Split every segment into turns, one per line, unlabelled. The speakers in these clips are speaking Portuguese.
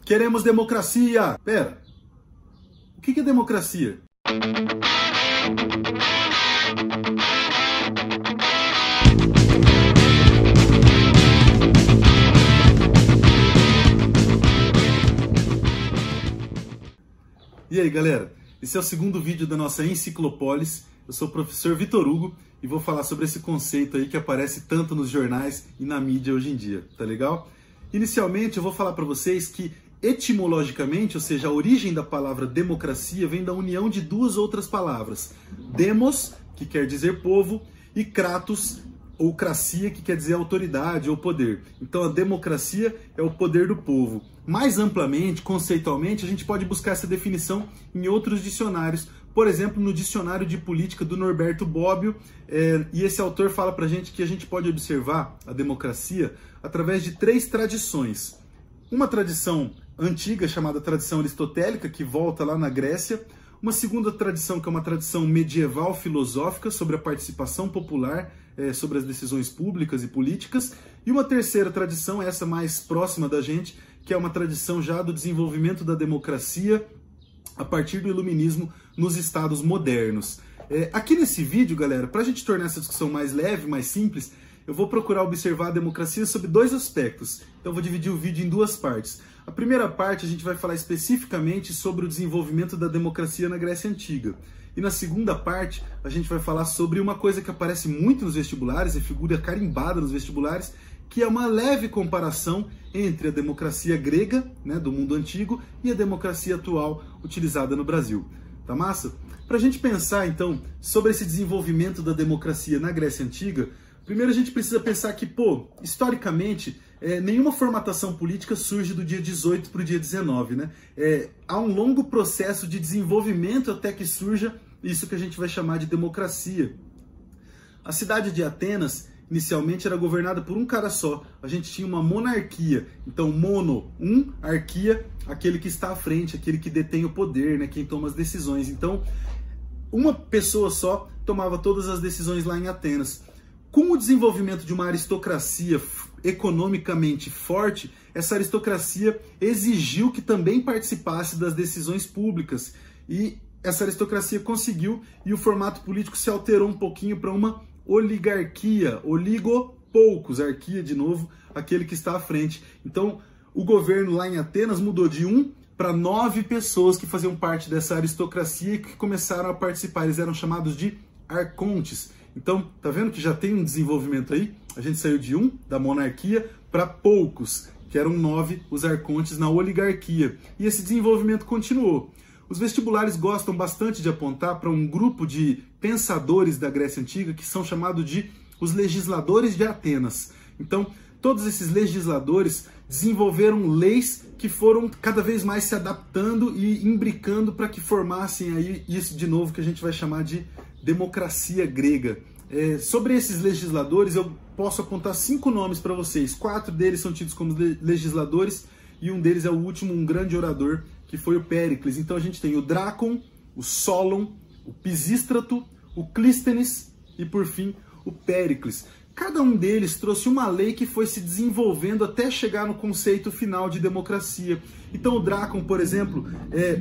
Queremos democracia! Pera, o que é democracia? E aí, galera? Esse é o segundo vídeo da nossa Enciclopólis. Eu sou o professor Vitor Hugo e vou falar sobre esse conceito aí que aparece tanto nos jornais e na mídia hoje em dia, tá legal? Inicialmente, eu vou falar para vocês que etimologicamente, ou seja, a origem da palavra democracia vem da união de duas outras palavras. Demos, que quer dizer povo, e kratos, ou cracia, que quer dizer autoridade ou poder. Então a democracia é o poder do povo. Mais amplamente, conceitualmente, a gente pode buscar essa definição em outros dicionários. Por exemplo, no Dicionário de Política do Norberto Bobbio, e esse autor fala pra gente que a gente pode observar a democracia através de três tradições. Uma tradição antiga, chamada tradição aristotélica, que volta lá na Grécia. Uma segunda tradição, que é uma tradição medieval filosófica sobre a participação popular, sobre as decisões públicas e políticas. E uma terceira tradição, essa mais próxima da gente, que é uma tradição já do desenvolvimento da democracia a partir do iluminismo nos estados modernos. Aqui nesse vídeo, galera, para a gente tornar essa discussão mais leve, mais simples, eu vou procurar observar a democracia sob dois aspectos. Então eu vou dividir o vídeo em duas partes. A primeira parte a gente vai falar especificamente sobre o desenvolvimento da democracia na Grécia Antiga. E na segunda parte a gente vai falar sobre uma coisa que aparece muito nos vestibulares, é figura carimbada nos vestibulares, que é uma leve comparação entre a democracia grega, né, do mundo antigo, e a democracia atual utilizada no Brasil. Tá massa? Para a gente pensar então sobre esse desenvolvimento da democracia na Grécia Antiga, primeiro a gente precisa pensar que, historicamente, nenhuma formatação política surge do dia 18 para o dia 19, né? Há um longo processo de desenvolvimento até que surja isso que a gente vai chamar de democracia. A cidade de Atenas, inicialmente, era governada por um cara só. A gente tinha uma monarquia. Então, arquia, aquele que está à frente, aquele que detém o poder, né? Quem toma as decisões. Então, uma pessoa só tomava todas as decisões lá em Atenas. Com o desenvolvimento de uma aristocracia economicamente forte, essa aristocracia exigiu que também participasse das decisões públicas. E essa aristocracia conseguiu, e o formato político se alterou um pouquinho para uma oligarquia, oligopoucos, arquia de novo, aquele que está à frente. Então, o governo lá em Atenas mudou de 1 para 9 pessoas que faziam parte dessa aristocracia e que começaram a participar. Eles eram chamados de arcontes. Então, tá vendo que já tem um desenvolvimento aí? A gente saiu de 1, da monarquia, para poucos, que eram 9, os arcontes na oligarquia. E esse desenvolvimento continuou. Os vestibulares gostam bastante de apontar para um grupo de pensadores da Grécia Antiga que são chamados de os legisladores de Atenas. Então, todos esses legisladores desenvolveram leis que foram cada vez mais se adaptando e imbricando para que formassem aí isso de novo que a gente vai chamar de democracia grega. Sobre esses legisladores, eu posso apontar 5 nomes para vocês. 4 deles são tidos como legisladores e um deles é o último, um grande orador, que foi o Péricles. Então a gente tem o Drácon, o Solon, o Pisístrato, o Clístenes e, por fim, o Péricles. Cada um deles trouxe uma lei que foi se desenvolvendo até chegar no conceito final de democracia. Então o Drácon, por exemplo,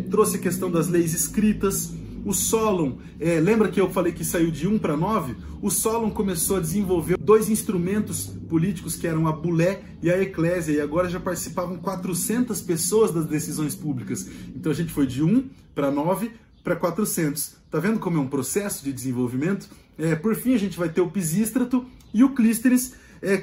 trouxe a questão das leis escritas. O Solon, lembra que eu falei que saiu de 1 para 9? O Solon começou a desenvolver 2 instrumentos políticos, que eram a bulé e a eclésia, e agora já participavam 400 pessoas das decisões públicas. Então a gente foi de 1 para 9 para 400. Tá vendo como é um processo de desenvolvimento? Por fim, a gente vai ter o Pisístrato e o Clístenes,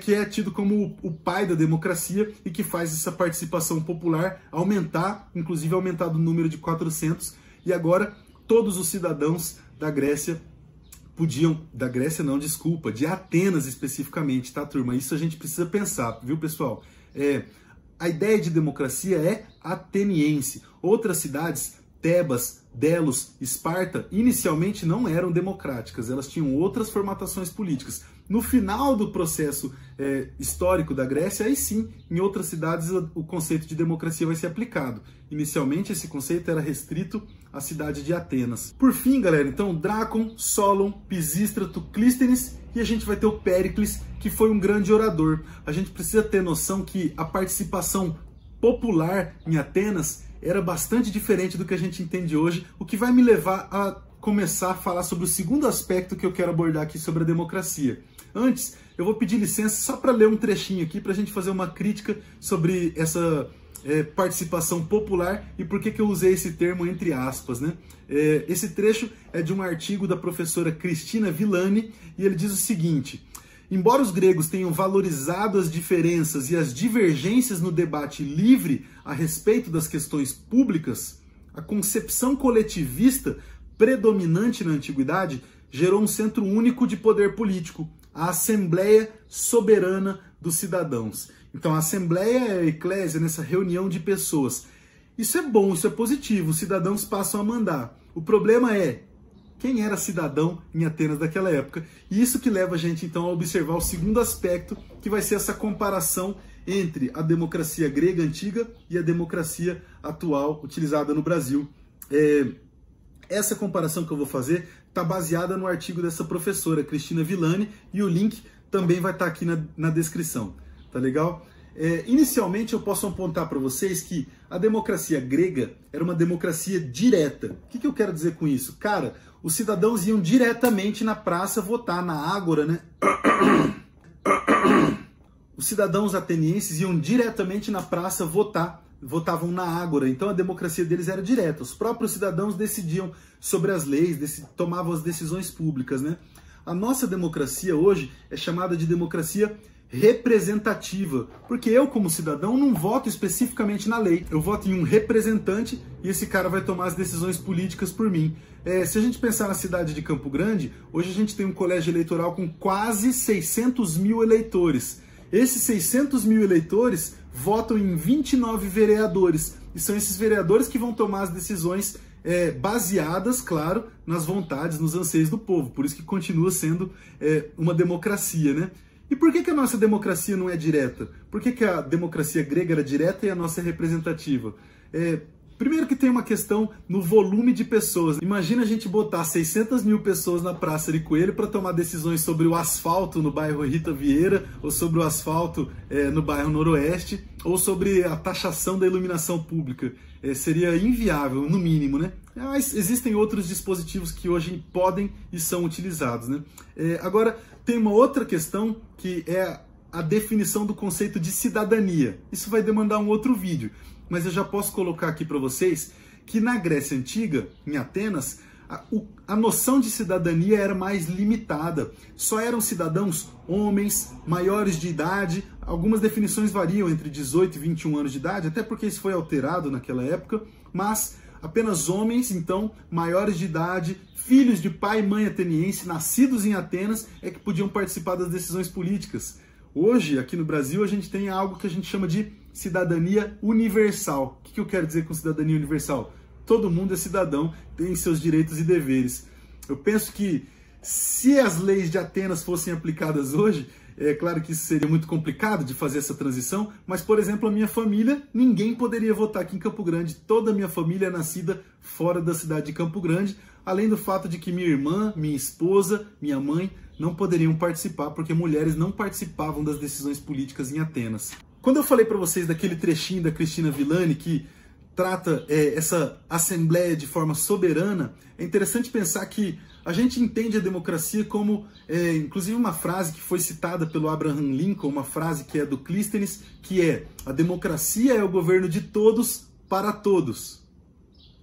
que é tido como o pai da democracia e que faz essa participação popular aumentar, inclusive aumentar do número de 400, e agora todos os cidadãos da Grécia podiam... Da Grécia não, desculpa, de Atenas especificamente, tá, turma? Isso a gente precisa pensar, viu, pessoal? A ideia de democracia é ateniense. Outras cidades, Tebas, Delos, Esparta, inicialmente não eram democráticas, elas tinham outras formatações políticas. No final do processo histórico da Grécia, aí sim, em outras cidades o conceito de democracia vai ser aplicado. Inicialmente esse conceito era restrito à cidade de Atenas. Por fim, galera, então Drácon, Solon, Pisístrato, Clístenes, e a gente vai ter o Péricles, que foi um grande orador. A gente precisa ter noção que a participação popular em Atenas era bastante diferente do que a gente entende hoje, o que vai me levar a começar a falar sobre o segundo aspecto que eu quero abordar aqui sobre a democracia. Antes, eu vou pedir licença só para ler um trechinho aqui, para a gente fazer uma crítica sobre essa participação popular e por que eu usei esse termo entre aspas, né? Esse trecho é de um artigo da professora Cristina Villani e ele diz o seguinte: embora os gregos tenham valorizado as diferenças e as divergências no debate livre a respeito das questões públicas, a concepção coletivista predominante na antiguidade gerou um centro único de poder político, a Assembleia Soberana dos Cidadãos. Então a Assembleia é a eclésia, nessa reunião de pessoas. Isso é bom, isso é positivo, os cidadãos passam a mandar. O problema é quem era cidadão em Atenas daquela época. E isso que leva a gente então a observar o segundo aspecto, que vai ser essa comparação entre a democracia grega antiga e a democracia atual utilizada no Brasil. Essa comparação que eu vou fazer está baseada no artigo dessa professora, Cristina Villani, e o link também vai estar aqui na descrição. Tá legal? Inicialmente eu posso apontar para vocês que a democracia grega era uma democracia direta. O que eu quero dizer com isso? Cara, os cidadãos iam diretamente na praça votar, na ágora, né? Os cidadãos atenienses iam diretamente na praça votar, votavam na ágora, então a democracia deles era direta. Os próprios cidadãos decidiam sobre as leis, tomavam as decisões públicas, né? A nossa democracia hoje é chamada de democracia representativa, porque eu, como cidadão, não voto especificamente na lei. Eu voto em um representante e esse cara vai tomar as decisões políticas por mim. Se a gente pensar na cidade de Campo Grande, hoje a gente tem um colégio eleitoral com quase 600 mil eleitores. Esses 600 mil eleitores votam em 29 vereadores, e são esses vereadores que vão tomar as decisões baseadas, claro, nas vontades, nos anseios do povo. Por isso que continua sendo uma democracia, né? E por que a nossa democracia não é direta? Por que a democracia grega era direta e a nossa é representativa? Primeiro que tem uma questão no volume de pessoas. Imagina a gente botar 600 mil pessoas na Praça de Coelho para tomar decisões sobre o asfalto no bairro Rita Vieira, ou sobre o asfalto no bairro Noroeste, ou sobre a taxação da iluminação pública. Seria inviável, no mínimo, né? Mas existem outros dispositivos que hoje podem e são utilizados, né? Agora, tem uma outra questão que é a definição do conceito de cidadania. Isso vai demandar um outro vídeo, mas eu já posso colocar aqui para vocês que na Grécia Antiga, em Atenas, a noção de cidadania era mais limitada. Só eram cidadãos homens, maiores de idade. Algumas definições variam entre 18 e 21 anos de idade, até porque isso foi alterado naquela época, mas apenas homens, então, maiores de idade, filhos de pai e mãe ateniense, nascidos em Atenas, é que podiam participar das decisões políticas. Hoje, aqui no Brasil, a gente tem algo que a gente chama de cidadania universal. O que eu quero dizer com cidadania universal? Todo mundo é cidadão, tem seus direitos e deveres. Eu penso que se as leis de Atenas fossem aplicadas hoje, é claro que isso seria muito complicado de fazer essa transição, mas, por exemplo, a minha família, ninguém poderia votar aqui em Campo Grande. Toda a minha família é nascida fora da cidade de Campo Grande, além do fato de que minha irmã, minha esposa, minha mãe não poderiam participar, porque mulheres não participavam das decisões políticas em Atenas. Quando eu falei para vocês daquele trechinho da Cristina Villani que trata essa assembleia de forma soberana, é interessante pensar que a gente entende a democracia como, inclusive uma frase que foi citada pelo Abraham Lincoln, uma frase que é do Clístenes, que é: a democracia é o governo de todos para todos.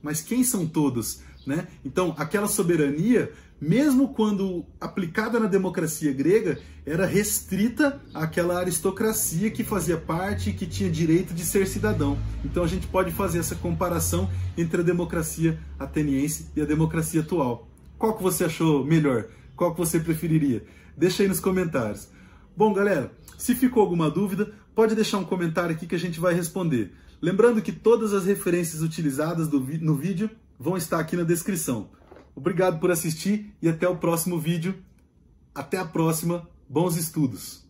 Mas quem são todos? Né? Então, aquela soberania, mesmo quando aplicada na democracia grega, era restrita àquela aristocracia que fazia parte e que tinha direito de ser cidadão. Então a gente pode fazer essa comparação entre a democracia ateniense e a democracia atual. Qual que você achou melhor? Qual que você preferiria? Deixa aí nos comentários. Bom, galera, se ficou alguma dúvida, pode deixar um comentário aqui que a gente vai responder. Lembrando que todas as referências utilizadas no vídeo vão estar aqui na descrição. Obrigado por assistir e até o próximo vídeo. Até a próxima. Bons estudos!